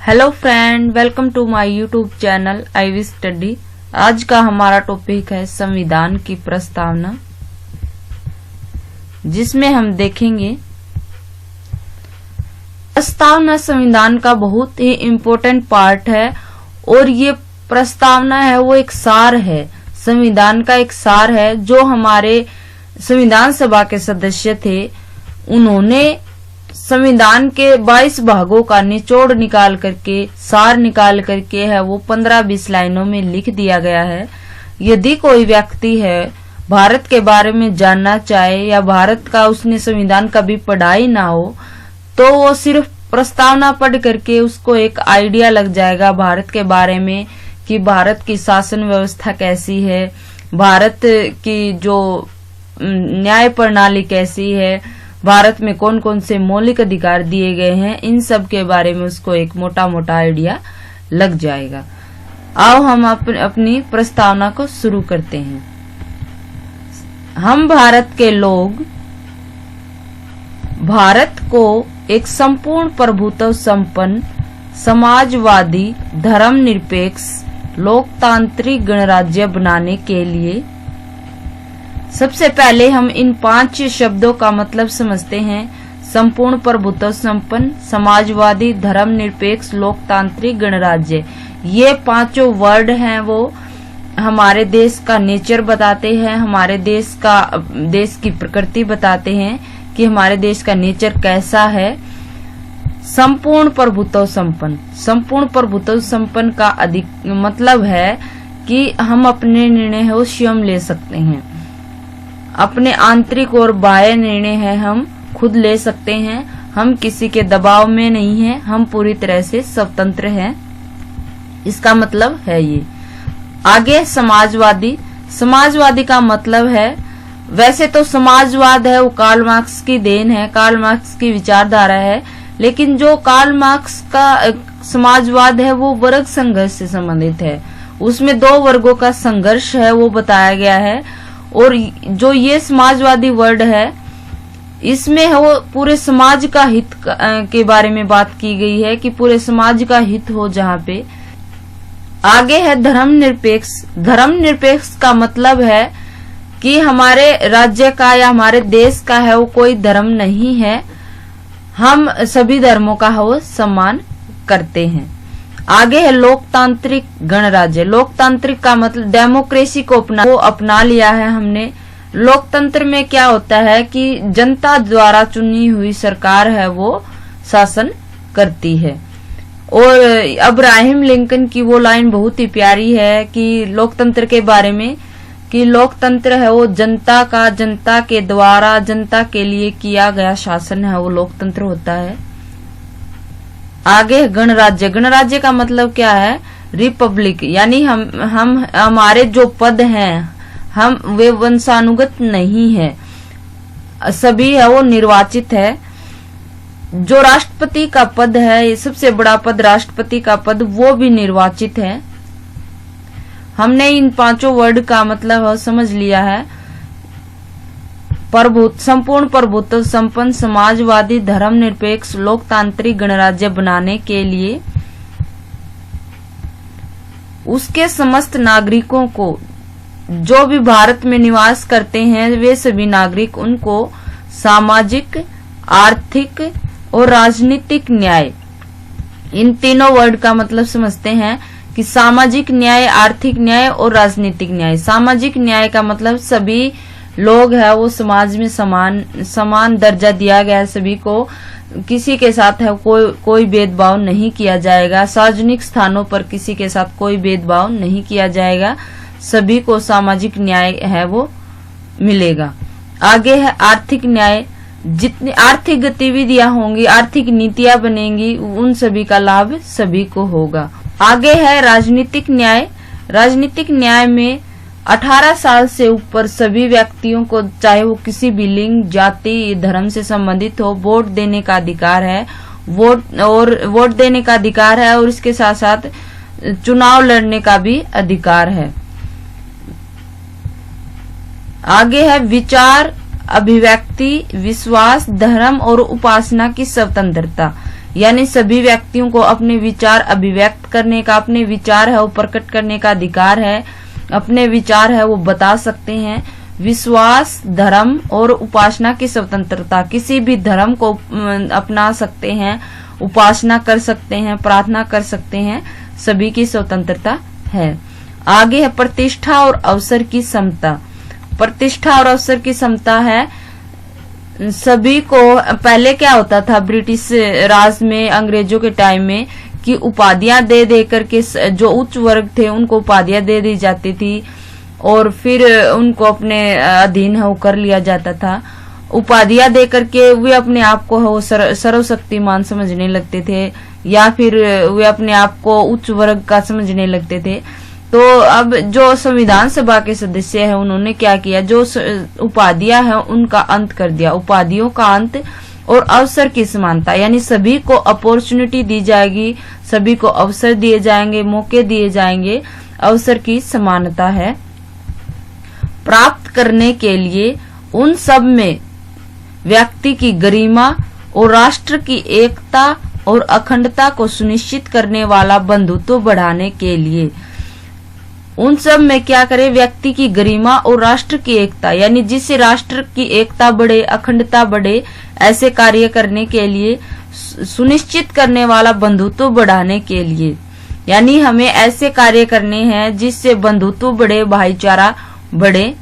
Hello friend, welcome to my YouTube channel IV study. आज का हमारा टॉपिक है संविधान की प्रस्तावना, जिसमें हम देखेंगे प्रस्तावना संविधान का बहुत ही इम्पोर्टेंट पार्ट है। और ये प्रस्तावना है वो एक सार है, संविधान का एक सार है। जो हमारे संविधान सभा के सदस्य थे उन्होंने संविधान के 22 भागों का निचोड़ निकाल करके, सार निकाल करके है वो 15-20 लाइनों में लिख दिया गया है। यदि कोई व्यक्ति है भारत के बारे में जानना चाहे या भारत का उसने संविधान कभी पढ़ा ही ना हो, तो वो सिर्फ प्रस्तावना पढ़ करके उसको एक आइडिया लग जाएगा भारत के बारे में कि भारत की शासन व्यवस्था कैसी है, भारत की जो न्याय प्रणाली कैसी है, भारत में कौन कौन से मौलिक अधिकार दिए गए हैं, इन सब के बारे में उसको एक मोटा मोटा आइडिया लग जाएगा। आओ हम अपनी प्रस्तावना को शुरू करते हैं। हम भारत के लोग भारत को एक संपूर्ण प्रभुत्व संपन्न, समाजवादी, धर्मनिरपेक्ष, लोकतांत्रिक गणराज्य बनाने के लिए सबसे पहले हम इन 5 शब्दों का मतलब समझते हैं। संपूर्ण प्रभुत्व संपन्न, समाजवादी, धर्मनिरपेक्ष, लोकतांत्रिक, गणराज्य। ये 5 वर्ड हैं वो हमारे देश का नेचर बताते हैं, हमारे देश की प्रकृति बताते हैं कि हमारे देश का नेचर कैसा है। संपूर्ण प्रभुत्व संपन्न, संपूर्ण प्रभुत्व संपन्न का अधिक मतलब है कि हम अपने निर्णय है वो स्वयं ले सकते हैं, अपने आंतरिक और बाह्य निर्णय है हम खुद ले सकते हैं, हम किसी के दबाव में नहीं हैं, हम पूरी तरह से स्वतंत्र हैं। इसका मतलब है ये। आगे समाजवादी, समाजवादी का मतलब है, वैसे तो समाजवाद है वो कार्ल मार्क्स की देन है, कार्ल मार्क्स की विचारधारा है, लेकिन जो कार्ल मार्क्स का समाजवाद है वो वर्ग संघर्ष से संबंधित है। उसमें 2 वर्गों का संघर्ष है वो बताया गया है। और जो ये समाजवादी वर्ड है इसमें है वो पूरे समाज का हित के बारे में बात की गई है कि पूरे समाज का हित हो जहाँ पे। आगे है धर्मनिरपेक्ष। धर्मनिरपेक्ष का मतलब है कि हमारे राज्य का या हमारे देश का है वो कोई धर्म नहीं है, हम सभी धर्मों का है वो सम्मान करते हैं। आगे है लोकतांत्रिक गणराज्य। लोकतांत्रिक का मतलब डेमोक्रेसी को अपना लिया है हमने। लोकतंत्र में क्या होता है कि जनता द्वारा चुनी हुई सरकार है वो शासन करती है। और अब्राहम लिंकन की वो लाइन बहुत ही प्यारी है कि लोकतंत्र के बारे में, कि लोकतंत्र है वो जनता का, जनता के द्वारा जनता के लिए किया गया शासन है वो लोकतंत्र होता है। आगे गणराज्य। गणराज्य का मतलब क्या है? रिपब्लिक, यानी हम हमारे जो पद हैं हम वे वंशानुगत नहीं है, सभी है वो निर्वाचित है। जो राष्ट्रपति का पद है, सबसे बड़ा पद राष्ट्रपति का पद, वो भी निर्वाचित है। हमने इन 5 वर्ड का मतलब समझ लिया है। संपूर्ण प्रभुत्व संपन्न, समाजवादी, धर्मनिरपेक्ष, लोकतांत्रिक गणराज्य बनाने के लिए उसके समस्त नागरिकों को, जो भी भारत में निवास करते हैं वे सभी नागरिक, उनको सामाजिक, आर्थिक और राजनीतिक न्याय, इन तीनों वर्ड का मतलब समझते हैं कि सामाजिक न्याय, आर्थिक न्याय और राजनीतिक न्याय। सामाजिक न्याय का मतलब सभी लोग है वो समाज में समान दर्जा दिया गया है, सभी को, किसी के साथ है कोई भेदभाव नहीं किया जाएगा, सार्वजनिक स्थानों पर किसी के साथ कोई भेदभाव नहीं किया जाएगा, सभी को सामाजिक न्याय है वो मिलेगा। आगे है आर्थिक न्याय। जितनी आर्थिक गतिविधियां होंगी, आर्थिक नीतियां बनेंगी, उन सभी का लाभ सभी को होगा। आगे है राजनीतिक न्याय। राजनीतिक न्याय में 18 साल से ऊपर सभी व्यक्तियों को, चाहे वो किसी भी लिंग, जाति, धर्म से संबंधित हो, वोट देने का अधिकार है। वोट देने का अधिकार है और इसके साथ साथ चुनाव लड़ने का भी अधिकार है। आगे है विचार, अभिव्यक्ति, विश्वास, धर्म और उपासना की स्वतंत्रता। यानी सभी व्यक्तियों को अपने विचार अभिव्यक्त करने का, अपने विचार है वो प्रकट करने का अधिकार है, अपने विचार है वो बता सकते हैं। विश्वास, धर्म और उपासना की स्वतंत्रता, किसी भी धर्म को अपना सकते हैं, उपासना कर सकते हैं, प्रार्थना कर सकते हैं, सभी की स्वतंत्रता है। आगे है प्रतिष्ठा और अवसर की समता। प्रतिष्ठा और अवसर की समता है सभी को। पहले क्या होता था ब्रिटिश राज में, अंग्रेजों के टाइम में, कि उपाधियां दे दे करके जो उच्च वर्ग थे उनको उपाधियां दे दी जाती थी और फिर उनको अपने अधीन है वो कर लिया जाता था। उपाधियां दे करके वे अपने आप को वो सर्वशक्तिमान समझने लगते थे या फिर वे अपने आप को उच्च वर्ग का समझने लगते थे। तो अब जो संविधान सभा के सदस्य हैं उन्होंने क्या किया, जो उपाधियां हैं उनका अंत कर दिया, उपाधियों का अंत और अवसर की समानता, यानी सभी को अपॉर्चुनिटी दी जाएगी, सभी को अवसर दिए जाएंगे, मौके दिए जाएंगे, अवसर की समानता है। प्राप्त करने के लिए उन सब में व्यक्ति की गरिमा और राष्ट्र की एकता और अखंडता को सुनिश्चित करने वाला बंधुत्व बढ़ाने के लिए उन सब में क्या करे, व्यक्ति की गरिमा और राष्ट्र की एकता, यानी जिससे राष्ट्र की एकता बढ़े, अखंडता बढ़े, ऐसे कार्य करने के लिए, सुनिश्चित करने वाला बंधुत्व बढ़ाने के लिए, यानी हमें ऐसे कार्य करने हैं जिससे बंधुत्व बढ़े, भाईचारा बढ़े।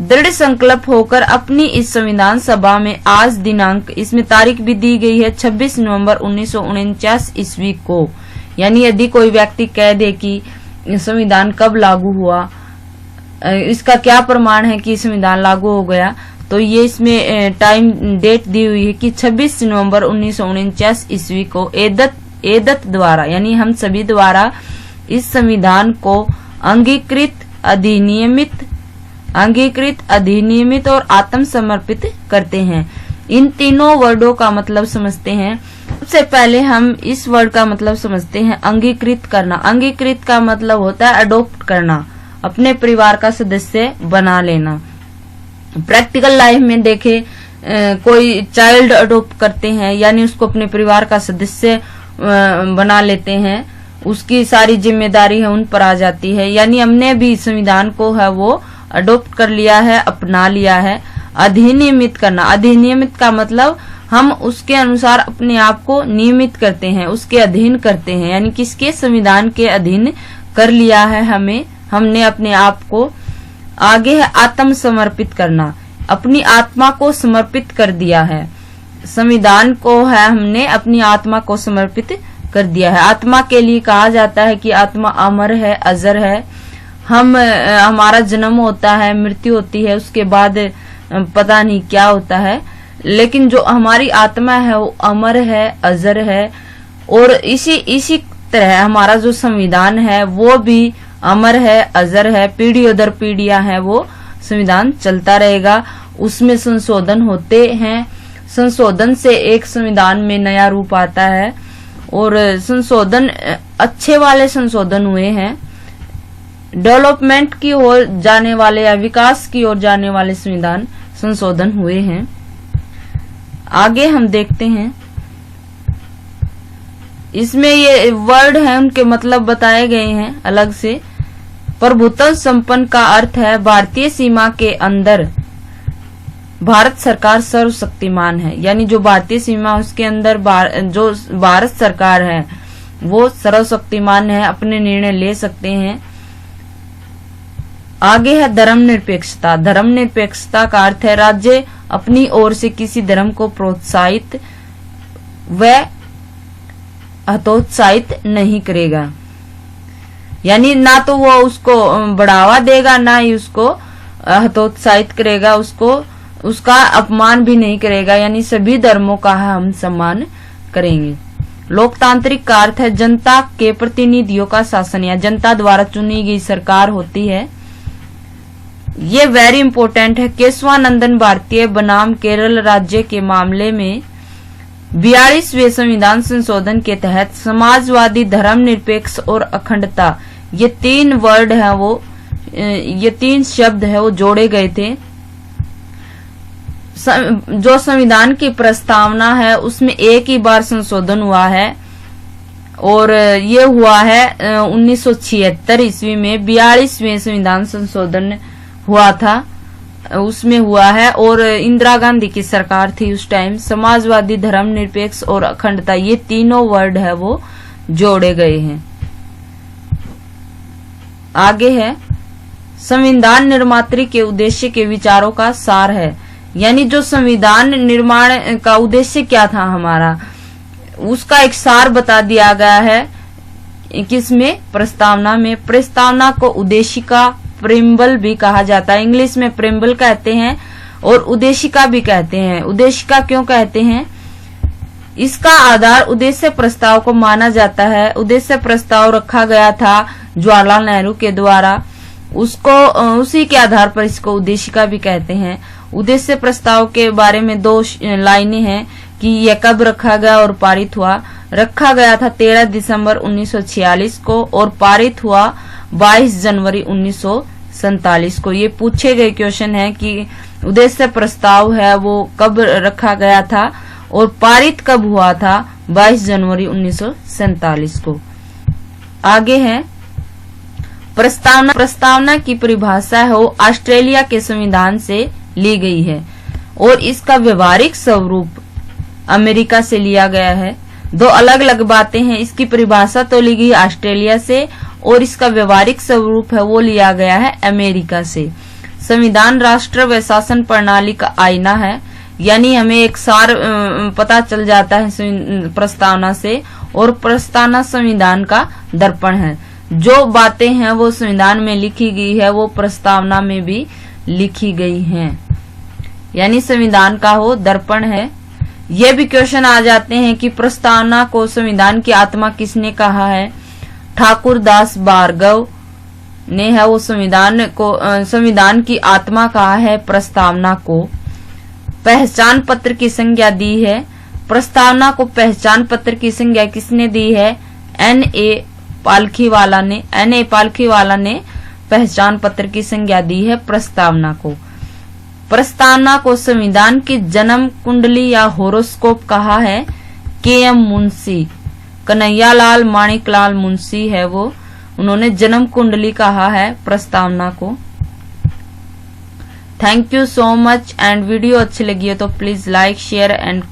दृढ़ संकल्प होकर अपनी इस संविधान सभा में आज दिनांक, इसमें तारीख भी दी गई है 26 नवंबर 1949 ईस्वी को। यानी यदि कोई व्यक्ति कह दे कि संविधान कब लागू हुआ, इसका क्या प्रमाण है कि संविधान लागू हो गया, तो ये इसमें टाइम डेट दी हुई है कि 26 नवंबर 1949 ईस्वी को एदत द्वारा, यानी हम सभी द्वारा इस संविधान को अंगीकृत, अधिनियमित और आत्मसमर्पित करते हैं। इन तीनों वर्डों का मतलब समझते हैं। सबसे पहले हम इस वर्ड का मतलब समझते हैं अंगीकृत करना। अंगीकृत का मतलब होता है अडॉप्ट करना, अपने परिवार का सदस्य बना लेना। प्रैक्टिकल लाइफ में देखे, कोई चाइल्ड अडॉप्ट करते हैं, यानी उसको अपने परिवार का सदस्य बना लेते हैं, उसकी सारी जिम्मेदारी है उन पर आ जाती है। यानी हमने भी संविधान को है वो अडॉप्ट कर लिया है, अपना लिया है। अधिनियमित करना, अधिनियमित का मतलब हम उसके अनुसार अपने आप को नियमित करते हैं, उसके अधीन करते हैं, यानी किसके, संविधान के अधीन कर लिया है हमने अपने आप को। आगे है आत्म समर्पित करना, अपनी आत्मा को समर्पित कर दिया है। संविधान को है हमने अपनी आत्मा को समर्पित कर दिया है। आत्मा के लिए कहा जाता है कि आत्मा अमर है, अजर है। हमारा जन्म होता है, मृत्यु होती है, उसके बाद पता नहीं क्या होता है, लेकिन जो हमारी आत्मा है वो अमर है, अजर है। और इसी तरह हमारा जो संविधान है वो भी अमर है, अजर है, पीढ़ी दर पीढ़ियां है वो संविधान चलता रहेगा। उसमें संशोधन होते हैं, संशोधन से एक संविधान में नया रूप आता है और संशोधन अच्छे वाले संशोधन हुए हैं। डेवलपमेंट की ओर जाने वाले या विकास की ओर जाने वाले संशोधन हुए हैं। आगे हम देखते हैं, इसमें ये वर्ड है उनके मतलब बताए गए हैं अलग से। प्रभुत्व संपन्न का अर्थ है भारतीय सीमा के अंदर भारत सरकार सर्वशक्तिमान है, यानी जो भारतीय सीमा उसके अंदर जो भारत सरकार है वो सर्वशक्तिमान है, अपने निर्णय ले सकते हैं। आगे है धर्मनिरपेक्षता। धर्मनिरपेक्षता का अर्थ है राज्य अपनी ओर से किसी धर्म को प्रोत्साहित व हतोत्साहित नहीं करेगा, यानी ना तो वो उसको बढ़ावा देगा ना ही उसको हतोत्साहित करेगा, उसका अपमान भी नहीं करेगा, यानी सभी धर्मों का हम सम्मान करेंगे। लोकतांत्रिक का अर्थ है जनता के प्रतिनिधियों का शासन या जनता द्वारा चुनी गई सरकार होती है। ये वेरी इंपॉर्टेंट है। केशवानंदन भारतीय बनाम केरल राज्य के मामले में 42वें संविधान संशोधन के तहत समाजवादी, धर्मनिरपेक्ष और अखंडता, ये तीन वर्ड है वो, ये तीन शब्द है वो जोड़े गए थे। जो संविधान की प्रस्तावना है उसमें एक ही बार संशोधन हुआ है और ये हुआ है 1976 ईस्वी में 42वें संविधान संशोधन हुआ था, उसमें हुआ है। और इंदिरा गांधी की सरकार थी उस टाइम। समाजवादी, धर्मनिरपेक्ष और अखंडता, ये तीनों वर्ड है वो जोड़े गए हैं। आगे है संविधान निर्मात्री के उद्देश्य के विचारों का सार है, यानी जो संविधान निर्माण का उद्देश्य क्या था हमारा, उसका एक सार बता दिया गया है। किसमें? प्रस्तावना में। प्रस्तावना को उद्देशिका, प्रेम्बल भी कहा जाता है। इंग्लिश में प्रेम्बल कहते हैं और उद्देशिका भी कहते हैं। उद्देशिका क्यों कहते हैं? इसका आधार उद्देश्य प्रस्ताव को माना जाता है। उद्देश्य प्रस्ताव रखा गया था जवाहरलाल नेहरू के द्वारा, उसी के आधार पर इसको उद्देशिका भी कहते हैं। उद्देश्य प्रस्ताव के बारे में 2 लाइनें हैं कि यह कब रखा गया और पारित हुआ। रखा गया था 13 दिसंबर 1946 को और पारित हुआ 22 जनवरी 1947 को। ये पूछे गए क्वेश्चन है कि उद्देश्य प्रस्ताव है वो कब रखा गया था और पारित कब हुआ था? 22 जनवरी 1947 को। आगे है प्रस्तावना। प्रस्तावना की परिभाषा है वो ऑस्ट्रेलिया के संविधान से ली गई है और इसका व्यवहारिक स्वरूप अमेरिका से लिया गया है। 2 अलग अलग बातें हैं। इसकी परिभाषा तो ली गई ऑस्ट्रेलिया से और इसका व्यवहारिक स्वरूप है वो लिया गया है अमेरिका से। संविधान राष्ट्र व शासन प्रणाली का आईना है, यानी हमें एक सार पता चल जाता है प्रस्तावना से। और प्रस्तावना संविधान का दर्पण है। जो बातें हैं वो संविधान में लिखी गई है वो प्रस्तावना में भी लिखी गई हैं, यानी संविधान का वो दर्पण है। ये भी क्वेश्चन आ जाते हैं कि प्रस्तावना को संविधान की आत्मा किसने कहा है? ठाकुर दास भार्गव ने है वो संविधान की आत्मा कहा है प्रस्तावना को। पहचान पत्र की संज्ञा दी है। प्रस्तावना को पहचान पत्र की संज्ञा किसने दी है? N.A. पालखीवाला ने पहचान पत्र की संज्ञा दी है प्रस्तावना को। प्रस्तावना को संविधान की जन्म कुंडली या होरोस्कोप कहा है K.M. मुंशी। कन्हैयालाल माणिकलाल मुंशी है वो, उन्होंने जन्म कुंडली कहा है प्रस्तावना को। Thank you so much. And video अच्छी लगी हो तो प्लीज लाइक, शेयर एंड